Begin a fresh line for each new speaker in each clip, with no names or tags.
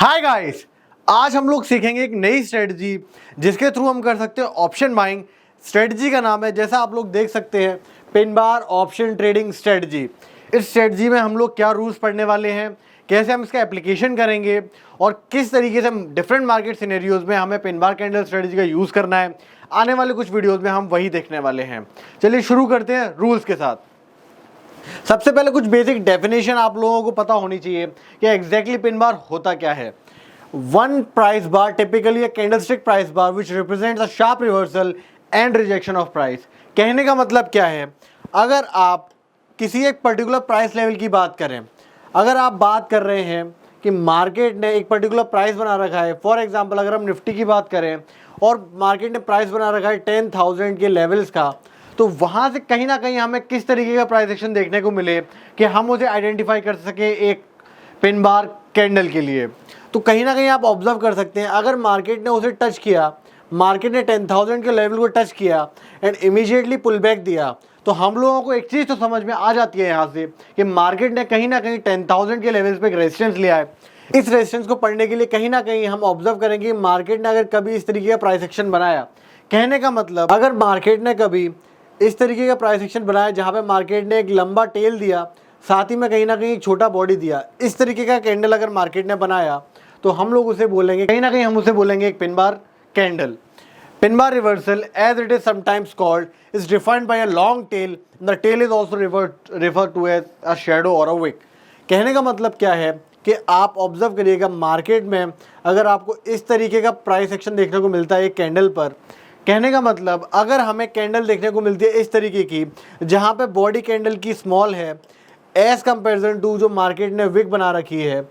Hi guys, आज हम लोग सीखेंगे एक नई स्ट्रेटजी जिसके थ्रू हम कर सकते हैं ऑप्शन बाइंग। स्ट्रेटजी का नाम है, जैसा आप लोग देख सकते हैं, pin bar option trading strategy. इस स्ट्रेटजी में हम लोग क्या रूल्स पढ़ने वाले हैं, कैसे हम इसका एप्लीकेशन करेंगे और किस तरीके से डिफरेंट मार्केट सिनेरियोज में हमें पिन बार कैंडल स्ट्रेटजी का यूज़ करना है। आने वाले कुछ वीडियोज़ में हम वही देखने वाले हैं। चलिए शुरू करते हैं रूल्स के साथ। सबसे पहले कुछ बेसिक डेफिनेशन आप लोगों को पता होनी चाहिए कि एग्जैक्टली पिन बार होता क्या है। One price bar typically a candlestick price bar which represents a sharp reversal and rejection of price. कहने का मतलब क्या है, अगर आप किसी एक पर्टिकुलर प्राइस लेवल की बात करें, अगर आप बात कर रहे हैं कि मार्केट ने एक पर्टिकुलर प्राइस बना रखा है, फॉर एग्जांपल अगर हम निफ्टी की बात करें और मार्केट ने प्राइस बना रखा है 10,000 के लेवल्स का, तो वहाँ से कहीं ना कहीं हमें किस तरीके का प्राइस एक्शन देखने को मिले कि हम उसे आइडेंटिफाई कर सकें एक पिन बार कैंडल के लिए। तो कहीं ना कहीं आप ऑब्जर्व कर सकते हैं, अगर मार्केट ने उसे टच किया, मार्केट ने 10,000 के लेवल को टच किया एंड इमीडिएटली पुल बैक दिया, तो हम लोगों को एक चीज़ तो समझ में आ जाती है यहाँ से कि मार्केट ने कहीं ना कहीं 10,000 के लेवल्स पे एक रेजिस्टेंस लिया है। इस रेजिस्टेंस को पढ़ने के लिए कहीं ना कहीं हम ऑब्जर्व करेंगे मार्केट ने अगर कभी इस तरीके का प्राइस एक्शन बनाया। कहने का मतलब, अगर मार्केट ने कभी इस तरीके का प्राइस एक्शन बनाया जहाँ पे मार्केट ने एक लंबा टेल दिया, साथ ही में कहीं ना कहीं एक छोटा बॉडी दिया, इस तरीके का कैंडल अगर मार्केट ने बनाया, तो हम लोग उसे बोलेंगे, कहीं ना कहीं हम उसे बोलेंगे एक pin bar candle. Pin bar reversal, as it is sometimes called, is defined by a long tail. The tail is also refer to as a shadow or a Wick. कहने का मतलब क्या है कि आप ऑब्जर्व करिएगा, मार्केट में अगर आपको इस तरीके का प्राइस एक्शन देखने को मिलता है एक कैंडल पर, कहने का मतलब अगर हमें कैंडल देखने को मिलती है इस तरीके की जहाँ पे बॉडी कैंडल की स्मॉल है एज कंपेरिजन टू जो मार्केट ने विक बना रखी है,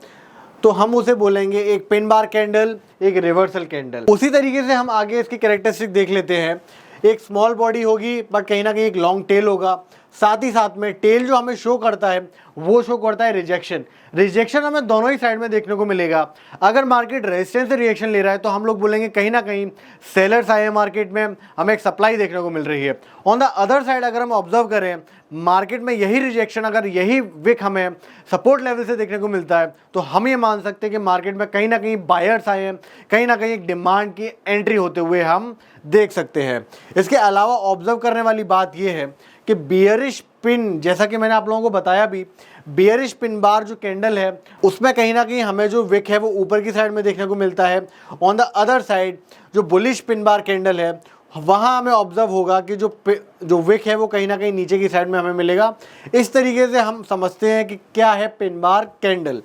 तो हम उसे बोलेंगे एक पिन बार कैंडल, एक रिवर्सल कैंडल। उसी तरीके से हम आगे इसकी कैरेक्टरिस्टिक देख लेते हैं। एक स्मॉल बॉडी होगी बट कहीं ना कहीं एक लॉन्ग टेल होगा, साथ ही साथ में टेल जो हमें शो करता है वो शो करता है रिजेक्शन। रिजेक्शन हमें दोनों ही साइड में देखने को मिलेगा। अगर मार्केट रेजिस्टेंस से रिएक्शन ले रहा है तो हम लोग बोलेंगे कहीं ना कहीं सेलर्स आए हैं मार्केट में, हमें एक सप्लाई देखने को मिल रही है। ऑन द अदर साइड अगर हम ऑब्जर्व करें मार्केट में यही रिजेक्शन, अगर यही विक हमें सपोर्ट लेवल से देखने को मिलता है, तो हम ये मान सकते हैं कि मार्केट में कहीं ना कहीं बायर्स आए हैं, कहीं ना कहीं एक डिमांड की एंट्री होते हुए हम देख सकते हैं। इसके अलावा ऑब्जर्व करने वाली बात यह है कि बियरिश पिन, जैसा कि मैंने आप लोगों को बताया भी, बियरिश पिन बार जो कैंडल है उसमें कहीं ना कहीं हमें जो विक है वो ऊपर की साइड में देखने को मिलता है। ऑन द अदर साइड जो बुलिश पिन बार कैंडल है वहाँ हमें ऑब्जर्व होगा कि जो विक है वो कहीं ना कहीं नीचे की साइड में हमें मिलेगा। इस तरीके से हम समझते हैं कि क्या है पिन बार कैंडल।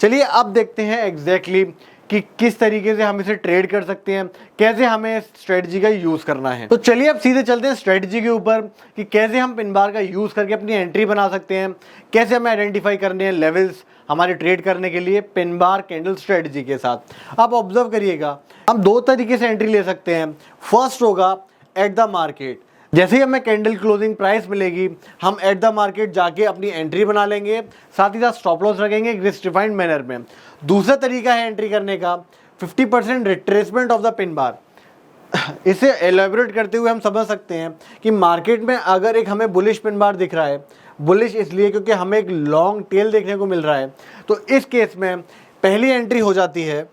चलिए अब देखते हैं एग्जैक्टली कि किस तरीके से हम इसे ट्रेड कर सकते हैं, कैसे हमें स्ट्रेटजी का यूज़ करना है। तो चलिए अब सीधे चलते हैं स्ट्रेटजी के ऊपर कि कैसे हम पिन बार का यूज़ करके अपनी एंट्री बना सकते हैं, कैसे हमें आइडेंटिफाई करने हैं लेवल्स हमारे ट्रेड करने के लिए पिन बार कैंडल स्ट्रेटजी के साथ। आप ऑब्जर्व करिएगा, हम दो तरीके से एंट्री ले सकते हैं। फर्स्ट होगा एट द मार्केट, जैसे ही हमें कैंडल क्लोजिंग प्राइस मिलेगी हम एट द मार्केट जाके अपनी एंट्री बना लेंगे, साथ ही साथ स्टॉप लॉस रखेंगे एक रिस्क डिफाइंड मैनर में। दूसरा तरीका है एंट्री करने का 50% retracement of the pin bar. इसे एलेबोरेट करते हुए हम समझ सकते हैं कि मार्केट में अगर एक हमें बुलिश पिन बार दिख रहा है, बुलिश इसलिए क्योंकि हमें एक लॉन्ग टेल देखने को मिल रहा है, तो इस केस में पहली एंट्री हो जाती है।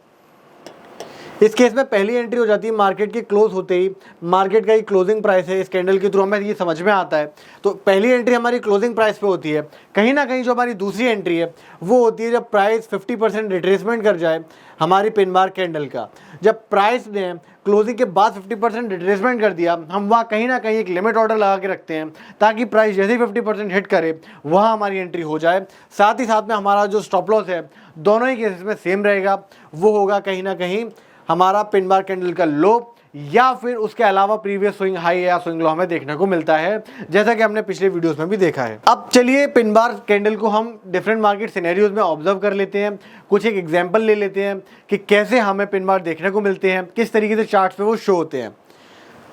इस केस में पहली एंट्री हो जाती है मार्केट के क्लोज होते ही। मार्केट का ही क्लोजिंग प्राइस है इस कैंडल के थ्रू, हमें ये समझ में आता है। तो पहली एंट्री हमारी क्लोजिंग प्राइस पे होती है। कहीं ना कहीं जो हमारी दूसरी एंट्री है वो होती है जब प्राइस 50% रिट्रेसमेंट कर जाए हमारी पिन बार कैंडल का। जब प्राइस ने क्लोजिंग के बाद 50% रिट्रेसमेंट कर दिया, हम वहाँ कहीं ना कहीं एक लिमिट ऑर्डर लगा के रखते हैं ताकि प्राइस जैसे ही 50% हिट करे वहाँ हमारी एंट्री हो जाए। साथ ही साथ में हमारा जो स्टॉप लॉस है दोनों ही केसेस में सेम रहेगा, वो होगा कहीं ना कहीं हमारा पिन बार कैंडल का लो या फिर उसके अलावा प्रीवियस स्विंग हाई या स्विंग लो हमें देखने को मिलता है, जैसा कि हमने पिछले वीडियोस में भी देखा है। अब चलिए पिन बार कैंडल को हम डिफरेंट मार्केट सिनेरियोज में ऑब्जर्व कर लेते हैं, कुछ एक एग्जांपल ले लेते हैं कि कैसे हमें पिन बार देखने को मिलते हैं, किस तरीके से चार्ट्स पे वो शो होते हैं।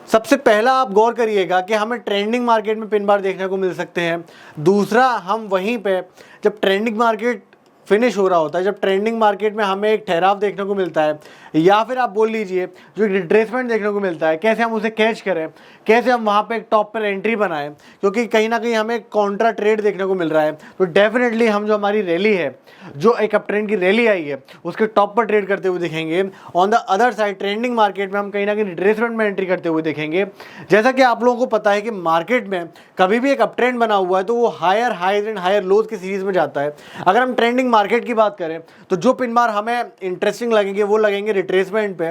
सबसे पहला आप गौर करिएगा कि हमें ट्रेंडिंग मार्केट में पिन बार देखने को मिल सकते हैं। दूसरा, हम वहीं पे जब ट्रेंडिंग मार्केट फिनिश हो रहा होता है, जब ट्रेंडिंग मार्केट में हमें एक ठहराव देखने को मिलता है, या फिर आप बोल लीजिए जो एक रिट्रेसमेंट देखने को मिलता है, कैसे हम उसे कैच करें, कैसे हम वहाँ पे एक टॉप पर एंट्री बनाएं, क्योंकि कहीं ना कहीं हमें कॉन्ट्रा ट्रेड देखने को मिल रहा है। तो डेफिनेटली हम जो हमारी रैली है, जो एक अप ट्रेंड की रैली आई है, उसके टॉप पर ट्रेड करते हुए दिखेंगे। On the other side trending market में हम कहीं ना कहीं रिट्रेसमेंट में एंट्री करते हुए देखेंगे। जैसा कि आप लोगों को पता है कि मार्केट में कभी भी एक अप ट्रेंड बना हुआ है तो वो higher highs and higher lows की सीरीज में जाता है। अगर हम ट्रेंडिंग मार्केट की बात करें तो जो पिन बार हमें इंटरेस्टिंग लगेंगे वो लगेंगे रिट्रेसमेंट पे।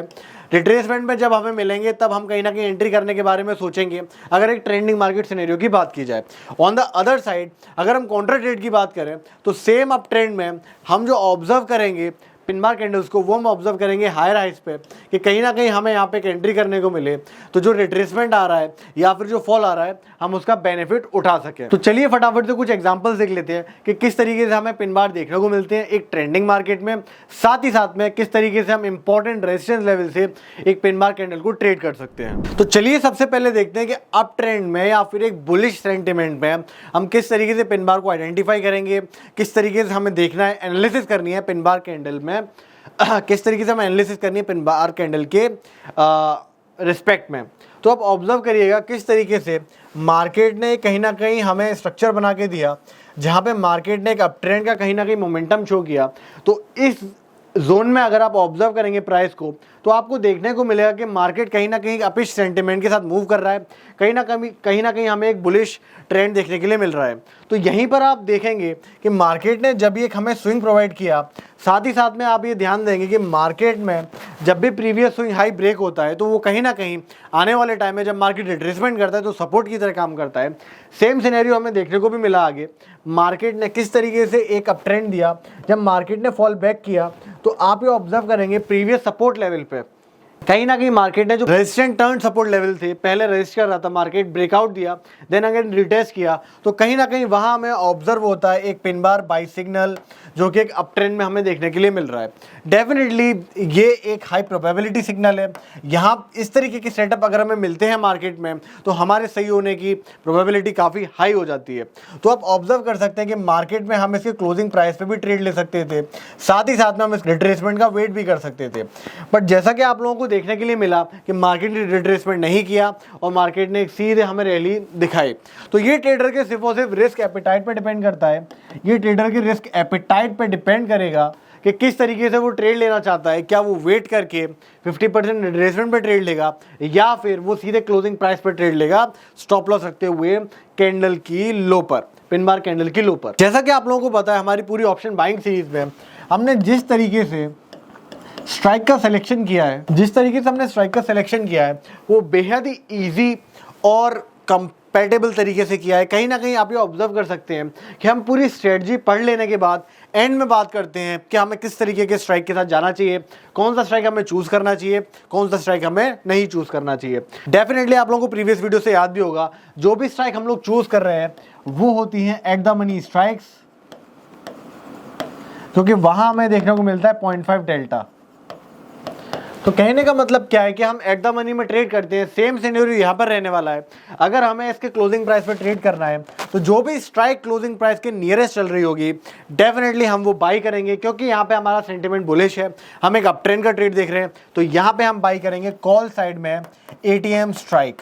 रिट्रेसमेंट में जब हमें मिलेंगे तब हम कहीं ना कहीं एंट्री करने के बारे में सोचेंगे, अगर एक ट्रेंडिंग मार्केट सिनेरियो की बात की जाए। ऑन द अदर साइड अगर हम कॉन्ट्रा ट्रेड की बात करें तो सेम अप ट्रेंड में हम जो ऑब्जर्व करेंगे पिन बार कैंडल्स को, वो हम ऑब्जर्व करेंगे हायर हाइज पे, कि कहीं ना कहीं हमें यहाँ पे एक एंट्री करने को मिले तो जो रिट्रेसमेंट आ रहा है या फिर जो फॉल आ रहा है हम उसका बेनिफिट उठा सकें। तो चलिए फटाफट से कुछ एग्जांपल्स देख लेते हैं कि किस तरीके से हमें पिन बार देखने को मिलते हैं एक ट्रेंडिंग मार्केट में, साथ ही साथ में किस तरीके से हम इंपॉर्टेंट रेजिस्टेंस लेवल से एक पिन बार कैंडल को ट्रेड कर सकते हैं। तो चलिए सबसे पहले देखते हैं कि अप ट्रेंड में या फिर एक बुलिश सेंटिमेंट में हम किस तरीके से पिन बार को आइडेंटिफाई करेंगे, किस तरीके से हमें देखना है, एनालिसिस करनी है पिन बार कैंडल में, किस तरीके से हमें एनालिसिस करनी है पिन बार कैंडल के रिस्पेक्ट में। तो आप ऑब्जर्व करिएगा किस तरीके से मार्केट ने कहीं ना कहीं हमें स्ट्रक्चर बना के दिया, जहाँ पे मार्केट ने एक अप ट्रेंड का कहीं ना कहीं मोमेंटम शो किया। तो इस जोन में अगर आप ऑब्जर्व करेंगे प्राइस को तो आपको देखने को मिलेगा कि मार्केट कहीं ना कहीं अपिश सेंटिमेंट के साथ मूव कर रहा है, कहीं ना कहीं हमें एक बुलिश ट्रेंड देखने के लिए मिल रहा है। तो यहीं पर आप देखेंगे कि मार्केट ने जब ये हमें स्विंग प्रोवाइड किया, साथ ही साथ में आप ये ध्यान देंगे कि मार्केट में जब भी प्रीवियस स्विंग हाई ब्रेक होता है तो वो कहीं ना कहीं आने वाले टाइम में जब मार्केट रिट्रेसमेंट करता है तो सपोर्ट की तरह काम करता है। सेम सिनेरियो हमें देखने को भी मिला आगे। मार्केट ने किस तरीके से एक अप ट्रेंड दिया, जब मार्केट ने फॉल बैक किया तो आप ये ऑब्जर्व करेंगे प्रीवियस सपोर्ट लेवल पे कहीं ना कहीं मार्केट ने जो रेजिस्टेंट टर्न सपोर्ट लेवल थे, पहले रेजिस्ट कर रहा था, मार्केट ब्रेकआउट दिया, देन अगेन रिटेस्ट किया, तो कहीं ना कहीं वहां हमें ऑब्जर्व होता है एक पिन बार बाई सिग्नल जो कि एक अप ट्रेंड में हमें देखने के लिए मिल रहा है। डेफिनेटली ये एक हाई प्रोबेबिलिटी सिग्नल है। यहाँ इस तरीके के सेटअप अगर हमें मिलते हैं मार्केट में तो हमारे सही होने की प्रोबेबिलिटी काफ़ी हाई हो जाती है। तो आप ऑब्जर्व कर सकते हैं कि मार्केट में हम इसके क्लोजिंग प्राइस पे भी ट्रेड ले सकते थे, साथ ही साथ में हम इस रिट्रेसमेंट का वेट भी कर सकते थे। बट जैसा कि आप लोगों को देखने के लिए मिला कि मार्केट ने रिट्रेसमेंट नहीं किया और मार्केट ने एक सीधे हमें रैली दिखाई। तो ये ट्रेडर के सिर्फ और सिर्फ रिस्क एपेटाइट पे डिपेंड करता है। ये ट्रेडर के रिस्क एपेटाइट पे डिपेंड करेगा कि किस तरीके से वो ट्रेड लेना चाहता है। क्या वो वेट करके 50% रिट्रेसमेंट पे ट्रेड लेगा या फिर वो सीधे क्लोजिंग प्राइस पे ट्रेड लेगा, स्टॉप लॉस रखते हुए कैंडल की लो पर, पिन बार कैंडल की लो पर। जैसा कि आप लोगों को पता है हमारी पूरी ऑप्शन बाइंग सीरीज में हमने जिस तरीके से स्ट्राइक का सिलेक्शन किया है, वो बेहद ही ईजी और कंपैटिबल तरीके से किया है। कहीं ना कहीं आप ये ऑब्जर्व कर सकते हैं कि हम पूरी स्ट्रेटजी पढ़ लेने के बाद एंड में बात करते हैं कि हमें किस तरीके के स्ट्राइक के साथ जाना चाहिए, कौन सा स्ट्राइक हमें चूज करना चाहिए, कौन सा स्ट्राइक हमें नहीं चूज करना चाहिए। डेफिनेटली आप लोगों को प्रीवियस वीडियो से याद भी होगा, जो भी स्ट्राइक हम लोग चूज कर रहे हैं वो होती हैं एट द मनी स्ट्राइक्स, क्योंकि वहां हमें देखने को मिलता है 0.5 डेल्टा। तो कहने का मतलब क्या है कि हम एट द मनी में ट्रेड करते हैं। सेम सिनेरियो यहाँ पर रहने वाला है। अगर हमें इसके क्लोजिंग प्राइस पर ट्रेड करना है तो जो भी स्ट्राइक क्लोजिंग प्राइस के नियरेस्ट चल रही होगी डेफिनेटली हम वो बाई करेंगे, क्योंकि यहाँ पे हमारा सेंटिमेंट बुलिश है, हम एक अप ट्रेंड का ट्रेड देख रहे हैं। तो यहाँ पे हम बाई करेंगे कॉल साइड में ATM स्ट्राइक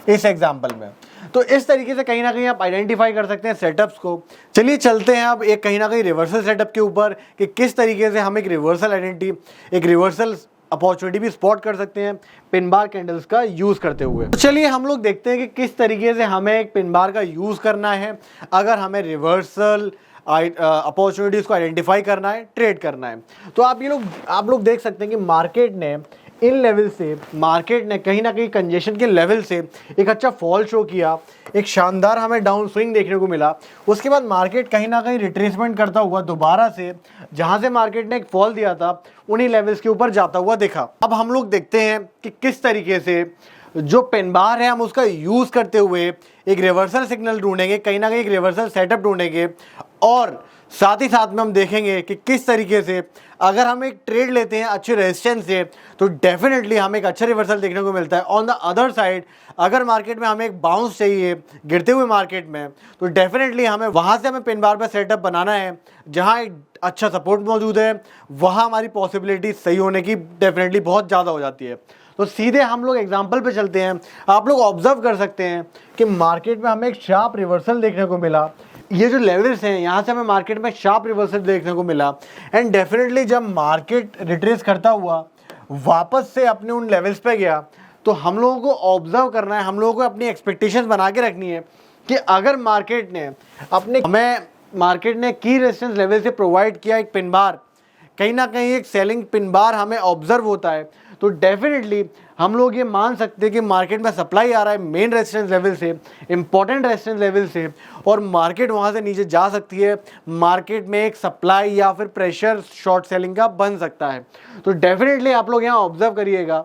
इस एग्जाम्पल में। तो इस तरीके से कहीं ना कहीं आप आइडेंटिफाई कर सकते हैं सेटअप्स को। चलिए चलते हैं अब एक कहीं ना कहीं रिवर्सल सेटअप के ऊपर कि किस तरीके से हम एक रिवर्सल आइडेंटिटी, एक रिवर्सल अपॉर्चुनिटी भी स्पॉट कर सकते हैं पिन बार कैंडल्स का यूज करते हुए। तो चलिए हम लोग देखते हैं कि किस तरीके से हमें एक पिन बार का यूज करना है अगर हमें रिवर्सल अपॉर्चुनिटीज को आइडेंटिफाई करना है, ट्रेड करना है। तो आप लोग देख सकते हैं कि मार्केट ने इन लेवल से, मार्केट ने कहीं ना कहीं कंजेशन के लेवल से एक अच्छा फॉल शो किया, एक शानदार हमें डाउन स्विंग देखने को मिला। उसके बाद मार्केट कहीं ना कहीं रिट्रेसमेंट करता हुआ दोबारा से जहां से मार्केट ने एक फॉल दिया था उन्हीं लेवल्स के ऊपर जाता हुआ देखा। अब हम लोग देखते हैं कि किस तरीके से जो पिन बार है हम उसका यूज करते हुए एक रिवर्सल सिग्नल ढूंढेंगे, कहीं ना कहीं एक रिवर्सल सेटअप ढूंढेंगे और साथ ही साथ में हम देखेंगे कि किस तरीके से अगर हम एक ट्रेड लेते हैं अच्छे रेजिस्टेंस से तो डेफिनेटली हमें एक अच्छा रिवर्सल देखने को मिलता है। ऑन द अदर साइड अगर मार्केट में हमें एक बाउंस चाहिए गिरते हुए मार्केट में तो डेफिनेटली हमें वहाँ से हमें पिन बार पर सेटअप बनाना है जहाँ एक अच्छा सपोर्ट मौजूद है, वहाँ हमारी पॉसिबिलिटी सही होने की डेफिनेटली बहुत ज़्यादा हो जाती है। तो सीधे हम लोग एग्जाम्पल पे चलते हैं। आप लोग ऑब्जर्व कर सकते हैं कि मार्केट में हमें एक शार्प रिवर्सल देखने को मिला। ये जो लेवल्स हैं यहाँ से हमें मार्केट में शार्प रिवर्सल देखने को मिला एंड डेफिनेटली जब मार्केट रिट्रेस करता हुआ वापस से अपने उन लेवल्स पे गया तो हम लोगों को ऑब्जर्व करना है, हम लोगों को अपनी एक्सपेक्टेशंस बना के रखनी है कि अगर मार्केट ने की रेजिस्टेंस लेवल से प्रोवाइड किया एक पिन बार, कहीं ना कहीं एक सेलिंग पिन बार हमें ऑब्जर्व होता है तो डेफिनेटली हम लोग ये मान सकते हैं कि मार्केट में सप्लाई आ रहा है मेन रेजिस्टेंस लेवल से, इंपॉर्टेंट रेजिस्टेंस लेवल से, और मार्केट वहाँ से नीचे जा सकती है। मार्केट में एक सप्लाई या फिर प्रेशर शॉर्ट सेलिंग का बन सकता है। तो डेफिनेटली आप लोग यहाँ ऑब्जर्व करिएगा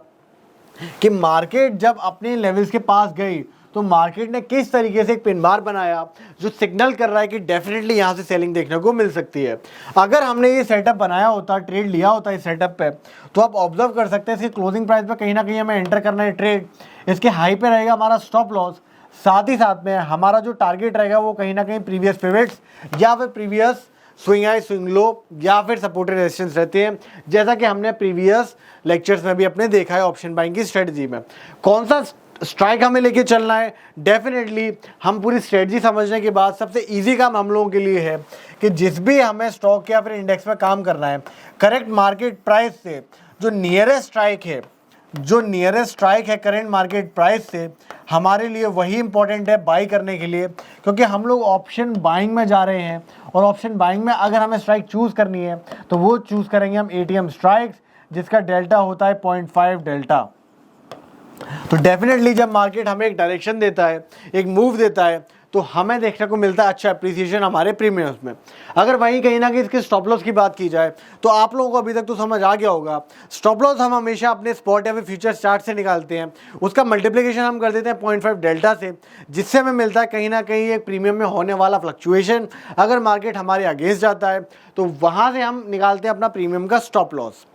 कि मार्केट जब अपने लेवल्स के पास गई तो मार्केट ने किस तरीके से एक पिन बार बनाया जो सिग्नल कर रहा है कि डेफिनेटली यहाँ से सेलिंग देखने को मिल सकती है। अगर हमने ये सेटअप बनाया होता, ट्रेड लिया होता इस सेटअप पे, तो आप ऑब्जर्व कर सकते हैं इसके क्लोजिंग प्राइस पे कहीं ना कहीं हमें एंटर करना है ट्रेड, इसके हाई पे रहेगा हमारा स्टॉप लॉस, साथ ही साथ में हमारा जो टारगेट रहेगा वो कहीं ना कहीं प्रीवियस पिवट्स या फिर previous swing high swing low या फिर सपोर्टेड रेजिस्टेंस रहते हैं, जैसा कि हमने प्रीवियस लेक्चर्स में भी अपने देखा है ऑप्शन बाइंग की स्ट्रेटजी में। कौन सा स्ट्राइक हमें लेके चलना है, डेफिनेटली हम पूरी स्ट्रेटजी समझने के बाद सबसे इजी काम हम लोगों के लिए है कि जिस भी हमें स्टॉक या फिर इंडेक्स में काम करना है, करेक्ट मार्केट प्राइस से जो नियरेस्ट स्ट्राइक है करेंट मार्केट प्राइस से, हमारे लिए वही इंपॉर्टेंट है बाई करने के लिए, क्योंकि हम लोग ऑप्शन बाइंग में जा रहे हैं और ऑप्शन बाइंग में अगर हमें स्ट्राइक चूज़ करनी है तो वो चूज़ करेंगे हम ATM स्ट्राइक्स, जिसका डेल्टा होता है 0.5 डेल्टा। तो डेफिनेटली जब मार्केट हमें एक डायरेक्शन देता है, एक मूव देता है, तो हमें देखने को मिलता है अच्छा अप्रिसिएशन हमारे प्रीमियम्स में। अगर वहीं कहीं ना कहीं इसके स्टॉप लॉस की बात की जाए तो आप लोगों को अभी तक तो समझ आ गया होगा, स्टॉप लॉस हम हमेशा अपने स्पॉट या फिर फ्यूचर्स चार्ट से निकालते हैं, उसका मल्टीप्लिकेशन हम कर देते हैं 0.5 डेल्टा से, जिससे हमें मिलता है कहीं ना कहीं एक प्रीमियम में होने वाला फ्लक्चुएशन। अगर मार्केट हमारे अगेंस्ट जाता है तो वहाँ से हम निकालते हैं अपना प्रीमियम का स्टॉप लॉस।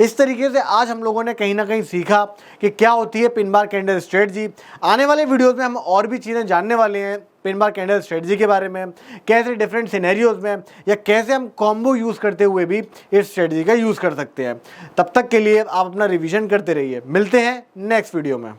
इस तरीके से आज हम लोगों ने कहीं ना कहीं सीखा कि क्या होती है पिन बार कैंडल स्ट्रेटजी। आने वाले वीडियोस में हम और भी चीज़ें जानने वाले हैं पिन बार कैंडल स्ट्रेटजी के बारे में, कैसे डिफरेंट सिनेरियोज में या कैसे हम कॉम्बो यूज़ करते हुए भी इस स्ट्रेटजी का यूज़ कर सकते हैं। तब तक के लिए आप अपना रिवीजन करते रहिए। मिलते हैं नेक्स्ट वीडियो में।